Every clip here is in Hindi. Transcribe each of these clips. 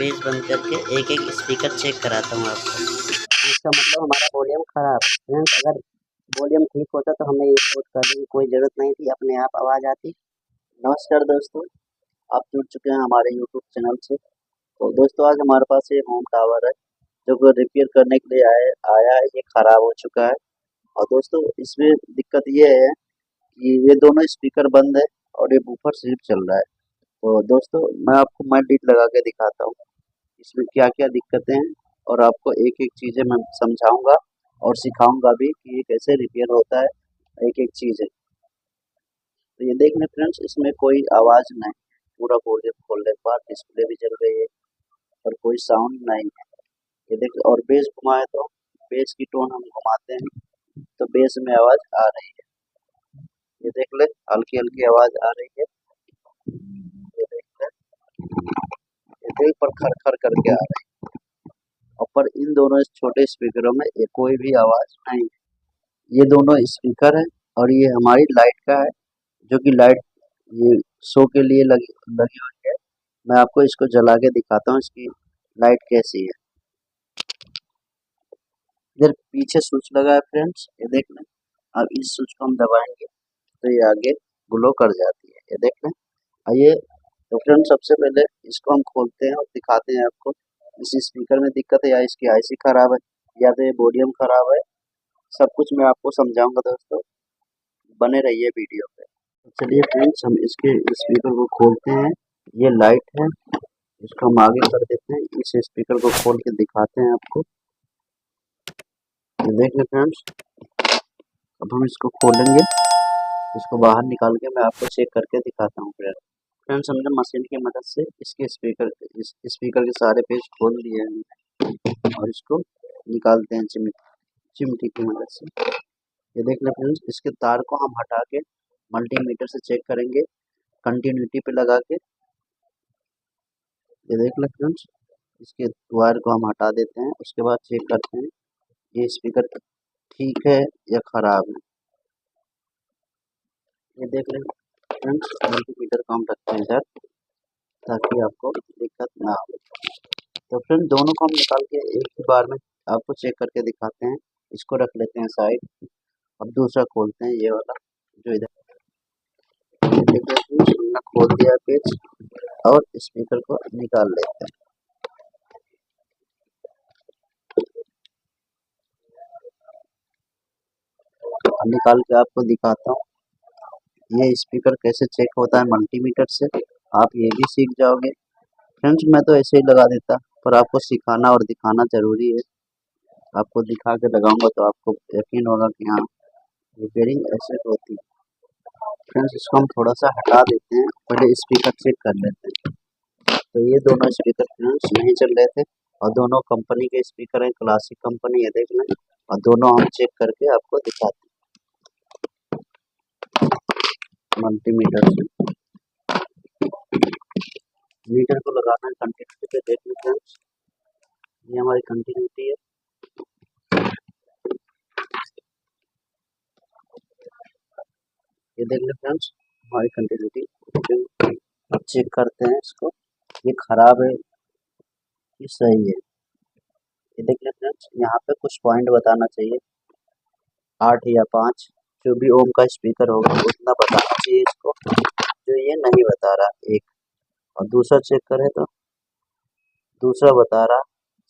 बेस बंद करके एक एक स्पीकर चेक कराता हूँ आपको। इसका मतलब हमारा वॉल्यूम खराब है। फ्रेंड्स अगर वॉल्यूम ठीक होता तो हमें ये कोड करने की कोई ज़रूरत नहीं थी, अपने आप आवाज़ आती। नमस्कार दोस्तों, आप जुड़ चुके हैं हमारे यूट्यूब चैनल से। तो दोस्तों आज हमारे पास ये होम टावर है जो कि रिपेयर करने के लिए आया है। ये ख़राब हो चुका है और दोस्तों इसमें दिक्कत ये है कि ये दोनों स्पीकर बंद है और ये बूफर सिर्फ चल रहा है। तो दोस्तों मैं आपको माइक डीट लगा के दिखाता हूँ इसमें क्या क्या दिक्कतें हैं और आपको एक एक चीज़ें मैं समझाऊंगा और सिखाऊंगा भी कि ये कैसे रिपेयर होता है एक एक चीज़ें। तो ये देख लें फ्रेंड्स, इसमें कोई आवाज़ नहीं, पूरा वॉल्यूम खोलने के बाद डिस्प्ले भी जल रही है और कोई साउंड नहीं है। ये देख, और बेस घुमाए तो बेस की टोन हम घुमाते हैं तो बेस में आवाज़ आ रही है। ये देख ले, हल्की हल्की आवाज़ आ रही है। ये देख ले, ये दिल पर खर खर करके आ रही है। और पर इन दोनों छोटे स्पीकरों में कोई भी आवाज़ नहीं है। ये दोनों स्पीकर है और ये हमारी लाइट का है, जो कि लाइट ये शो के लिए लगी लगी हुई है। मैं आपको इसको जला के दिखाता हूँ इसकी लाइट कैसी है। इधर पीछे स्विच लगा है फ्रेंड्स, ये देख लें। अब इस स्विच को हम दबाएंगे तो ये आगे ग्लो कर जाती है। ये देख लें। आइए तो फ्रेंड्स सबसे पहले इसको हम खोलते हैं और दिखाते हैं आपको इस स्पीकर में दिक्कत है या इसकी आईसी खराब है या तो ये वॉल्यूम खराब है। सब कुछ मैं आपको समझाऊंगा दोस्तों, बने रहिए वीडियो पे। तो चलिए फ्रेंड्स हम इसके स्पीकर को खोलते हैं। ये लाइट है, इसको हम आगे कर देते हैं। इस स्पीकर को खोल के दिखाते हैं आपको। ये देख लें फ्रेंड्स, अब हम इसको खोलेंगे, इसको बाहर निकाल के मैं आपको चेक करके दिखाता हूँ फ्रेंड्स। हमने मशीन की मदद से इसके इस स्पीकर के सारे पेज खोल दिए हैं और इसको निकालते हैं चिमटी की मदद से। ये देख लें फ्रेंड्स, इसके तार को हम हटा के मल्टीमीटर से चेक करेंगे कंटिन्यूटी पे लगा के। ये देख लें फ्रेंड्स, इसके वायर को हम हटा देते हैं, उसके बाद चेक करते हैं ये स्पीकर ठीक है या ख़राब है। ये देख लें फ्रेंड्स, मल्टीमीटर को हम रखते हैं इधर ताकि आपको दिक्कत ना हो। तो फ्रेंड्स दोनों को हम निकाल के एक ही बार में आपको चेक करके दिखाते हैं। इसको रख लेते हैं साइड। अब दूसरा खोलते हैं, ये वाला जो इधर। देखिए फ्रेंड्स, हमने खोल दिया पेज और स्पीकर को निकाल लेते हैं। अब निकाल के आपको दिखाता हूँ ये स्पीकर कैसे चेक होता है मल्टीमीटर से। आप ये भी सीख जाओगे फ्रेंड्स। मैं तो ऐसे ही लगा देता, पर आपको सिखाना और दिखाना ज़रूरी है। आपको दिखा के लगाऊंगा तो आपको यकीन होगा कि हाँ रिपेयरिंग ऐसे होती है। फ्रेंड्स इसको हम थोड़ा सा हटा देते हैं, पहले स्पीकर चेक कर लेते हैं। तो ये दोनों स्पीकर फ्रेंड्स नहीं चल रहे थे और दोनों कंपनी के स्पीकर हैं, क्लासिक कंपनी है, देख लें। और दोनों हम चेक करके आपको दिखाते हैं मल्टीमीटर से। मीटर को लगाना है कंटिन्यूटी पे, देख लें फ्रेंड्स, ये हमारी कंटिन्यूटी है। ये देख लें फ्रेंड्स, हमारी कंटिन्यूटी। अब चेक करते हैं इसको, ये खराब है कि सही है। ये देख लें फ्रेंड्स, यहाँ पे कुछ पॉइंट बताना चाहिए, 8 या 5 जो भी ओम का स्पीकर होगा उतना बताना चाहिए इसको, जो ये नहीं बता रहा। एक और दूसरा चेक करें तो दूसरा बता रहा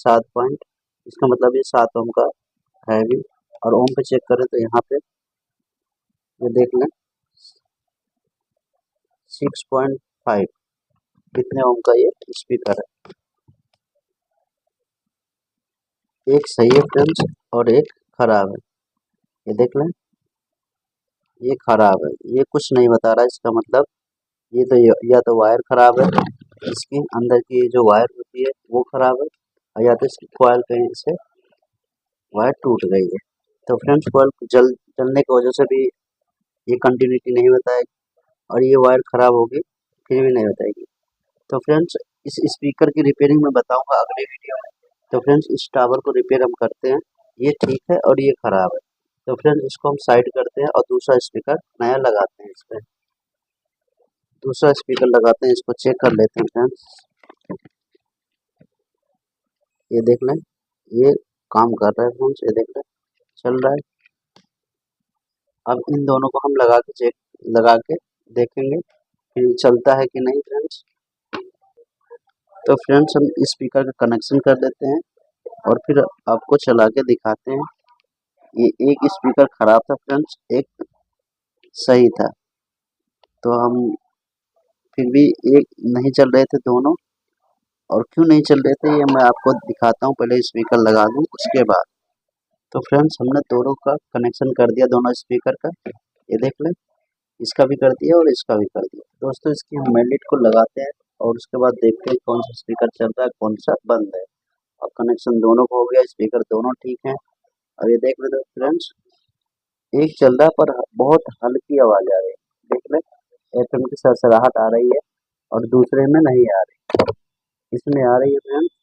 7 पॉइंट, इसका मतलब ये 7 ओम का है भी। और ओम पे चेक करें तो यहाँ पे ये देख लें 6.5, कितने ओम का ये स्पीकर है। एक सही है फ्रेंड्स और एक खराब है। ये देख लें, ये खराब है, ये कुछ नहीं बता रहा। इसका मतलब ये तो या तो वायर खराब है, इसके अंदर की जो वायर होती है वो खराब है, और या तो इसकी कॉइल कहीं से वायर टूट गई है। तो फ्रेंड्स कॉइल जलने की वजह से भी ये कंटिन्यूटी नहीं बताएगी और ये वायर खराब होगी फिर भी नहीं बताएगी। तो फ्रेंड्स इस स्पीकर की रिपेयरिंग मैं बताऊंगा अगले वीडियो में। तो फ्रेंड्स इस टावर को रिपेयर हम करते हैं, ये ठीक है और ये खराब है। तो फ्रेंड्स इसको हम साइड करते हैं और दूसरा स्पीकर नया लगाते हैं। इस पर दूसरा स्पीकर लगाते हैं, इसको चेक कर लेते हैं फ्रेंड्स। ये देख लें, ये काम कर रहा है फ्रेंड्स, ये देख लें चल रहा है। अब इन दोनों को हम लगा के देखेंगे कि चलता है कि नहीं फ्रेंड्स। तो फ्रेंड्स हम स्पीकर का कनेक्शन कर देते हैं और फिर आपको चला के दिखाते हैं। ये एक स्पीकर खराब था फ्रेंड्स, एक सही था, तो हम फिर भी एक नहीं चल रहे थे दोनों। और क्यों नहीं चल रहे थे ये मैं आपको दिखाता हूँ, पहले स्पीकर लगा दूँ उसके बाद। तो फ्रेंड्स हमने दोनों का कनेक्शन कर दिया, दोनों स्पीकर का, ये देख लें, इसका भी कर दिया और इसका भी कर दिया। दोस्तों इसकी हम मेन लीड को लगाते हैं और उसके बाद देखते हैं कौन सा स्पीकर चल रहा है कौन सा बंद है। और कनेक्शन दोनों को हो गया, स्पीकर दोनों ठीक है। और ये देख लेते फ्रेंड्स, एक चल रहा है पर बहुत हल्की आवाज आ रही है, देख ले, एफएम की सरसराहट आ रही है और दूसरे में नहीं आ रही। इसमें आ रही है फ्रेंड्स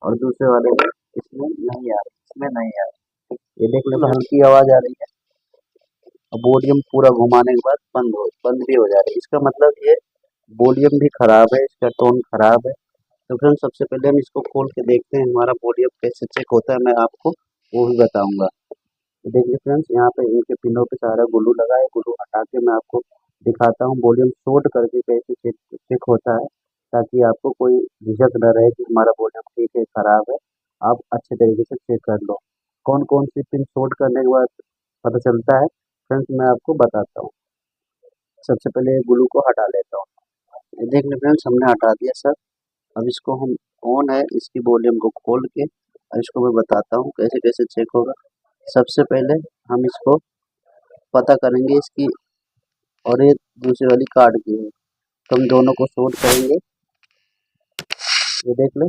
और दूसरे वाले में इसमें नहीं आ रही, इसमें नहीं आ रही। ये देख ले तो हल्की आवाज आ रही है और वॉल्यूम पूरा घुमाने के बाद बंद भी हो जा रही है। इसका मतलब ये वॉल्यूम भी खराब है, इसका टोन खराब है। तो फ्रेंड्स सबसे पहले हम इसको खोल के देखते हैं हमारा वॉल्यूम कैसे चेक होता है, मैं आपको वो भी बताऊंगा। तो देखिए फ्रेंड्स यहाँ पे इनके पिनों पे सारा ग्लू लगा है, ग्लू हटा के मैं आपको दिखाता हूँ वॉल्यूम शॉर्ट करके कैसे चेक होता है, ताकि आपको कोई झिझक न रहे कि हमारा वॉल्यूम ठीक है खराब है। आप अच्छे तरीके से चेक कर लो कौन कौन सी पिन शॉर्ट करने के बाद पता चलता है। फ्रेंड्स मैं आपको बताता हूँ, सबसे पहले ग्लू को हटा लेता हूँ। ये देख लें फ्रेंड्स हमने हटा दिया सब। अब इसको हम ऑन है इसकी वॉल्यूम को खोल के और इसको मैं बताता हूँ कैसे कैसे चेक होगा। सबसे पहले हम इसको पता करेंगे इसकी, और ये दूसरी वाली कार्ड की है, तो हम दोनों को शॉर्ट करेंगे। ये देख लो,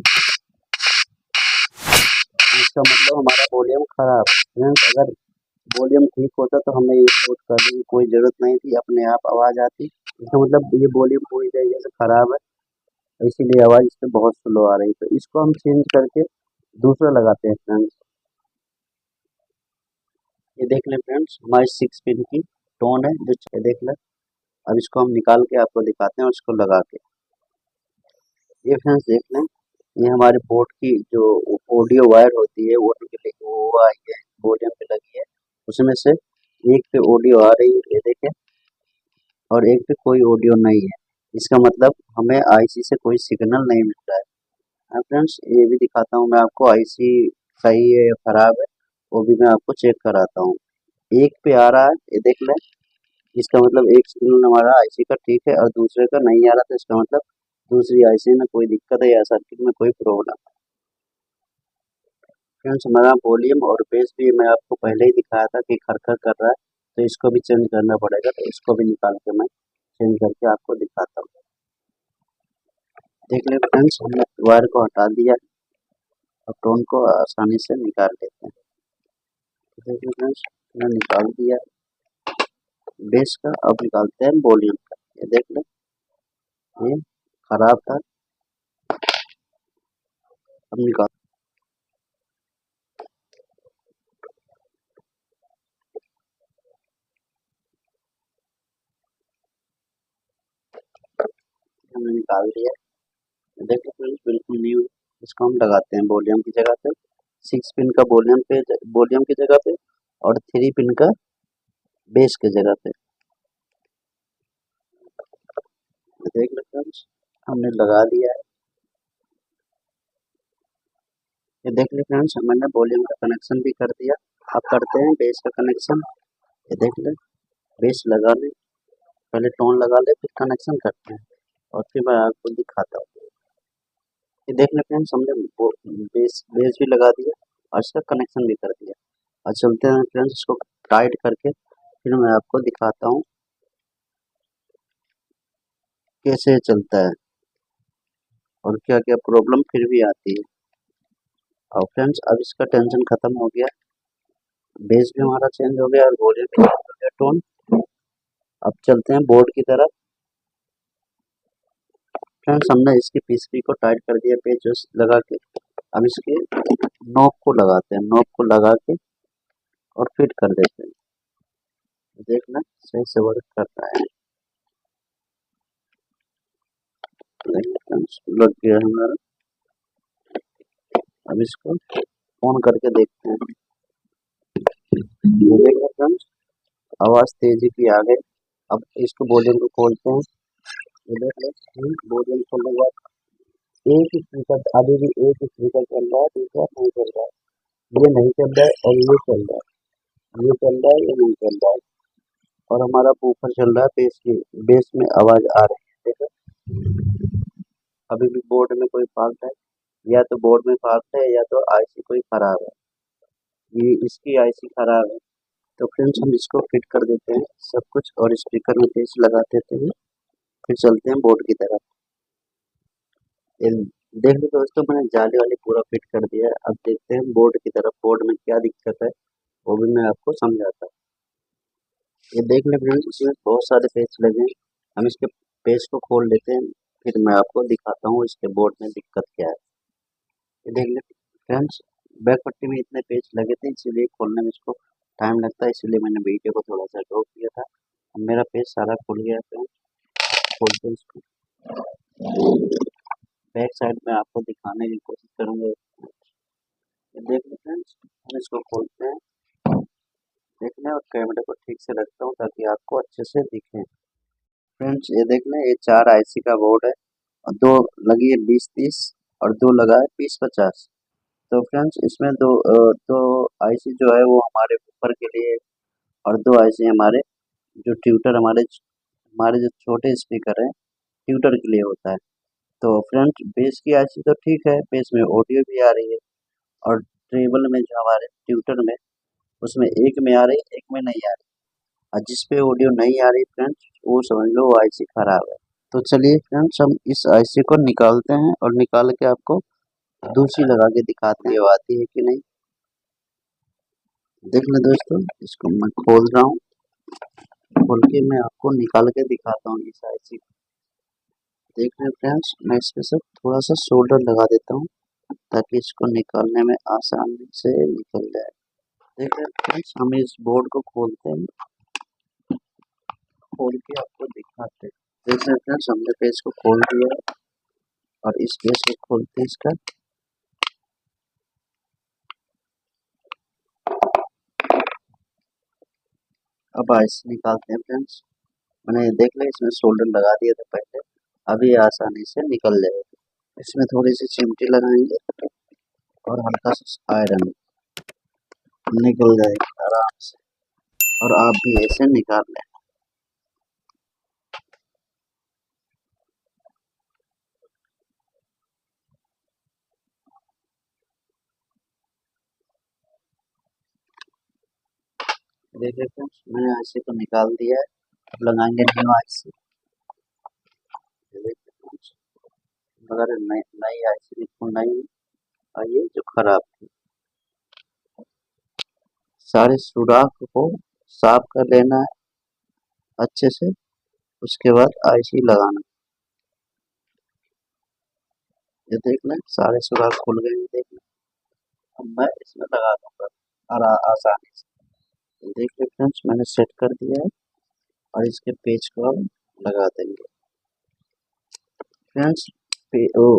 इसका मतलब हमारा वॉल्यूम खराब है। फ्रेंड्स अगर वॉल्यूम ठीक होता तो हमें ये शॉर्ट करने की कोई ज़रूरत नहीं थी, अपने आप आवाज़ आती। इसका मतलब ये वॉल्यूम पूरी तरीके से खराब है, इसीलिए आवाज़ इससे बहुत स्लो आ रही है। तो इसको हम चेंज करके दूसरा लगाते हैं फ्रेंड्स। ये देख लें फ्रेंड्स हमारी 6 पिन की टोन है जो देख लें। अब इसको हम निकाल के आपको दिखाते हैं और इसको लगा के। ये फ्रेंड्स देख लें, ये हमारे बोर्ड की जो ऑडियो वायर होती है वो निकली, वो आई है, वॉल्यूम पे लगी है, उसमें से एक पे ऑडियो आ रही है, ये देखें, और एक पे कोई ऑडियो नहीं है। इसका मतलब हमें आईसी से कोई सिग्नल नहीं मिल रहा है। हाँ फ्रेंड्स ये भी दिखाता हूँ मैं आपको, आईसी सही है या खराब है वो भी मैं आपको चेक कराता हूँ। एक पे आ रहा है, ये देख लें, इसका मतलब एक सिग्नल हमारा आईसी का ठीक है और दूसरे का नहीं आ रहा, तो इसका मतलब दूसरी आईसी में कोई दिक्कत है या सर्किट में कोई प्रॉब्लम। फ्रेंड्स हमारा वॉल्यूम और बेस भी मैं आपको पहले ही दिखाया था कि खरखर कर रहा है, तो इसको भी चेंज करना पड़ेगा, तो इसको भी निकाल के मैं चेंज करके आपको दिखाता हूँ। देख लें फ्रेंड्स हमने वायर को हटा दिया और टोन को आसानी से निकाल लेते हैं। तो देख लें फ्रेंड्स हमने निकाल दिया बेस का, अब निकालते हैं वॉल्यूम का। ये देख लें, ये खराब था, अब निकाल, हमने निकाल दिया। देखिए फ्रेंड्स बिल्कुल न्यू, इसको हम लगाते हैं वॉल्यूम की जगह पे, 6 पिन का वॉल्यूम की जगह पे और 3 पिन का बेस की जगह पे। देख लो फ्रेंड्स हमने लगा दिया है। ये देख लो फ्रेंड्स मैंने वॉल्यूम का कनेक्शन भी कर दिया। अब करते हैं बेस का कनेक्शन। ये देख ले, बेस लगा ले, पहले टोन लगा ले फिर कनेक्शन करते हैं और फिर मैं आपको दिखाता हूँ। ये देख ले फ्रेंड्स हमने वो बेस भी लगा दिया और इसका कनेक्शन भी कर दिया। और चलते हैं फ्रेंड्स इसको टाइट करके फिर मैं आपको दिखाता हूँ कैसे चलता है और क्या क्या प्रॉब्लम फिर भी आती है। और फ्रेंड्स अब इसका टेंशन खत्म हो गया, बेस भी हमारा चेंज हो गया और वॉल्यूम भी चेंज हो गया, टोन। अब चलते हैं बोर्ड की तरफ। फ्रेंड्स हमने इसकी पीसीबी को टाइट कर दिया पेचेस लगा के। अब इसके नॉब को लगाते हैं, नॉब को लगा के और फिट कर देते हैं। देखना सही से वर्क कर रहा है, देखिए फ्रेंड्स लग गया हमारा। अब इसको ऑन करके देखते हैं। ये देखिए फ्रेंड्स, आवाज़ तेजी की आ गई। अब इसको वॉल्यूम को खोलते हैं। ये देखिए वॉल्यूम खोलने के बाद एक ही स्पीकर, अभी भी एक ही स्पीकर चल रहा है, दूसरा नहीं चल रहा है। ये नहीं चल रहा है और ये चल रहा है, ये चल रहा है, ये नहीं चल रहा है। और हमारा बूफर चल रहा है, बेस की, बेस में आवाज़ आ रही है। देखो अभी भी बोर्ड में कोई फॉल्ट है, या तो बोर्ड में फॉल्ट है या तो आईसी कोई खराब है। ये इसकी आईसी खराब है। तो फ्रेंड्स हम इसको फिट कर देते हैं सब कुछ और स्पीकर में पेस्ट लगा देते हैं। फिर चलते हैं बोर्ड की तरफ। ये देख लो दोस्तों, मैंने जाली वाली पूरा फिट कर दिया है। अब देखते हैं बोर्ड की तरफ, बोर्ड में क्या दिक्कत है वो भी मैं आपको समझाता हूँ। ये देख ले फ्रेंड्स, इसमें बहुत सारे पेज लगे हैं। हम इसके पेज को खोल लेते हैं, फिर मैं आपको दिखाता हूँ इसके बोर्ड में दिक्कत क्या है। ये देख ले फ्रेंड्स, बैक पट्टी में इतने पेज लगे थे, इसीलिए खोलने में इसको टाइम लगता है, इसलिए मैंने वीडियो को थोड़ा सा रोक दिया था। अब मेरा पेज सारा खुल गया है। खोलते हैं इसको, बैक साइड में आपको दिखाने की कोशिश करूंगा। ये देख लो फ्रेंड्स, हम इसको खोलते हैं। देखने और कैमरे को ठीक से रखता हूँ ताकि आपको अच्छे से दिखे। फ्रेंड्स ये देख लें, ये 4 आईसी का बोर्ड है और 2 लगी है 20-30 और 2 लगा है 20-50। तो फ्रेंड्स इसमें दो आईसी जो है वो हमारे ऊपर के लिए, और 2 आईसी हमारे जो ट्यूटर, हमारे हमारे जो छोटे स्पीकर हैं ट्यूटर के लिए होता है। तो फ्रेंड्स बेस की आईसी तो ठीक है, बेस में ऑडियो भी आ रही है, और ट्रेबल में जो हमारे ट्यूटर में, उसमें एक में आ रही है, एक में नहीं आ रही। और जिस पे ऑडियो नहीं आ रही फ्रेंड्स, वो समझ लो वो आईसी खराब है। तो चलिए फ्रेंड्स हम इस आईसी को निकालते हैं और निकाल के आपको दूसरी लगा के दिखाते हैं आती है कि नहीं। देख लें दोस्तों, इसको मैं खोल रहा हूँ, खोल के मैं आपको निकाल के दिखाता हूँ इस आईसी को। देख लें फ्रेंड्स, मैं इस पे से थोड़ा सा सोल्डर लगा देता हूँ ताकि इसको निकालने में आसानी से निकल जाए। देख लें फ्रेंड्स, हम इस बोर्ड को खोलते हैं, खोल के आपको दिखाते हैं। देख लें फ्रेंड्स, हमने पेज को खोल दिया है और इस पेज को खोलते हैं इसका। अब आईसी निकालते हैं फ्रेंड्स। मैंने देख लिया, इसमें सोल्डर लगा दिया था पहले, अभी आसानी से निकल जाएगा। इसमें थोड़ी सी चिमटी लगाएंगे और हल्का सा आयरन, निकल जाएगी आराम से। और आप भी ऐसे निकाल लें। देखिए फ्रेंड्स, मैंने आईसी को निकाल दिया है। अब लगाएंगे न्यू आईसी। देखिए फ्रेंड्स, अगर नई आईसी को नई आई है जो खराब थी, सारे सुराख को साफ कर लेना है अच्छे से, उसके बाद आईसी लगाना। ये देख लें, सारे सुराख खुल गए हैं। देख लें, अब मैं इसमें लगा दूंगा आसानी से। देख लें फ्रेंड्स, मैंने सेट कर दिया है और इसके पेज को हम लगा देंगे। फ्रेंड्स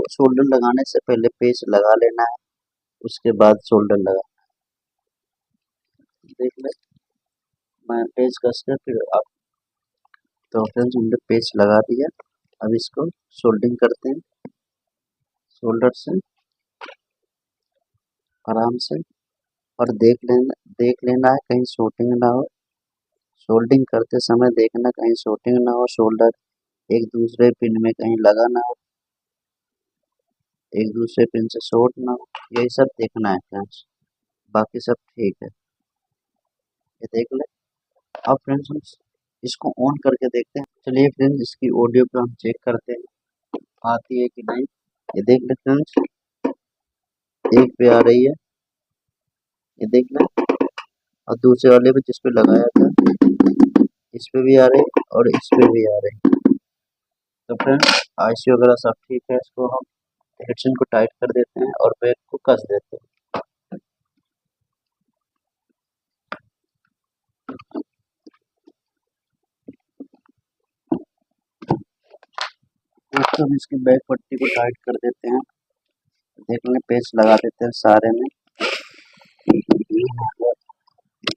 शोल्डर लगाने से पहले पेज लगा लेना है, उसके बाद शोल्डर लगा। देख ले, मैं पेज कस कर फिर आप। तो फ्रेंड्स हमने पेज लगा दिया, अब इसको सोल्डिंग करते हैं शोल्डर से आराम से। और देख लेना है कहीं शॉर्टिंग ना हो। सोल्डिंग करते समय देखना कहीं शॉर्टिंग ना हो, शोल्डर एक दूसरे पिन में कहीं लगा ना हो, एक दूसरे पिन से शॉर्ट ना हो, यही सब देखना है फ्रेंड्स। बाकी सब ठीक है, ये देख ले। अब फ्रेंड्स हम इसको ऑन करके देखते हैं। चलिए फ्रेंड्स, इसकी ऑडियो को हम चेक करते हैं आती है कि नहीं। ये देख ले फ्रेंड्स, एक पे आ रही है, ये देख ले। और दूसरे वाले पे जिस पे लगाया था, इस पे भी आ रही है और इस पे भी आ रही है। तो फ्रेंड्स आईसी वगैरह सब ठीक है, इसको हम हेडसेट को टाइट कर देते हैं और बैक को कस देते हैं। दोस्तों हम इसकी बैक पट्टी को टाइट कर देते हैं। देख लें, पेस्ट लगा देते हैं सारे में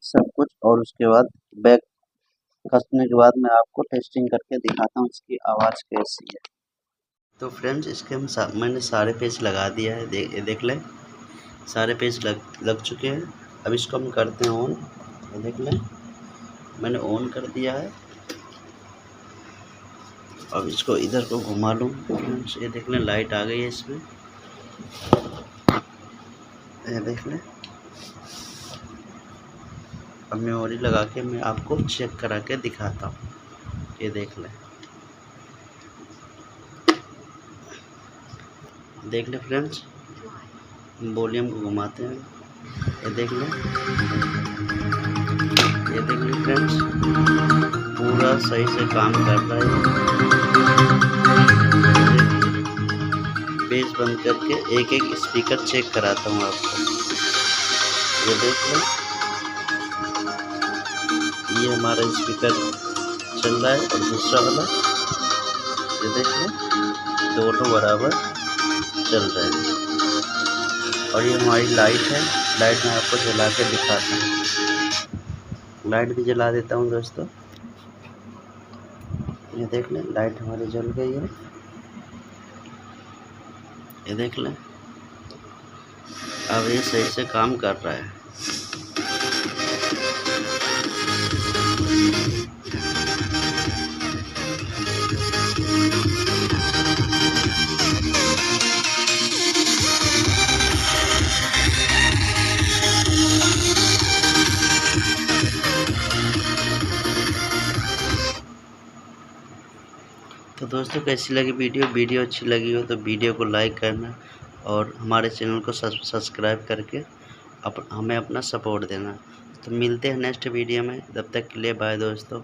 सब कुछ। और उसके बाद बैक कसने के बाद मैं आपको टेस्टिंग करके दिखाता हूँ इसकी आवाज़ कैसी है। तो फ्रेंड्स, इसके मैंने सारे पेज लगा दिया है, देख लें, सारे पेज लग चुके हैं। अब इसको हम करते हैं ऑन। देख लें, मैंने ऑन कर दिया है। अब इसको इधर को घुमा लूँ फ्रेंड्स, ये देख लें, लाइट आ गई है इसमें, ये देख लें। अब मेमोरी लगा के मैं आपको चेक करा के दिखाता हूँ, ये देख लें। देख लें फ्रेंड्स, वॉल्यूम को घुमाते हैं, ये देख लें, ये देख लें फ्रेंड्स, पूरा सही से काम कर रहा है। पेज बंद करके एक एक स्पीकर चेक कराता हूँ आपको, ये देख लें। ये हमारा स्पीकर चल रहा है और दूसरा वाला, ये देख लें, दोनों बराबर चल रहे हैं। और ये हमारी लाइट है, लाइट मैं आपको जला के दिखाता हूँ। लाइट भी जला देता हूँ दोस्तों, ये देख लें, लाइट हमारी जल गई है, ये देख लें। अब ये सही से काम कर रहा है। तो दोस्तों, कैसी लगी वीडियो अच्छी लगी हो तो वीडियो को लाइक करना और हमारे चैनल को सब्सक्राइब करके हमें अपना सपोर्ट देना। तो मिलते हैं नेक्स्ट वीडियो में, तब तक के लिए बाय दोस्तों।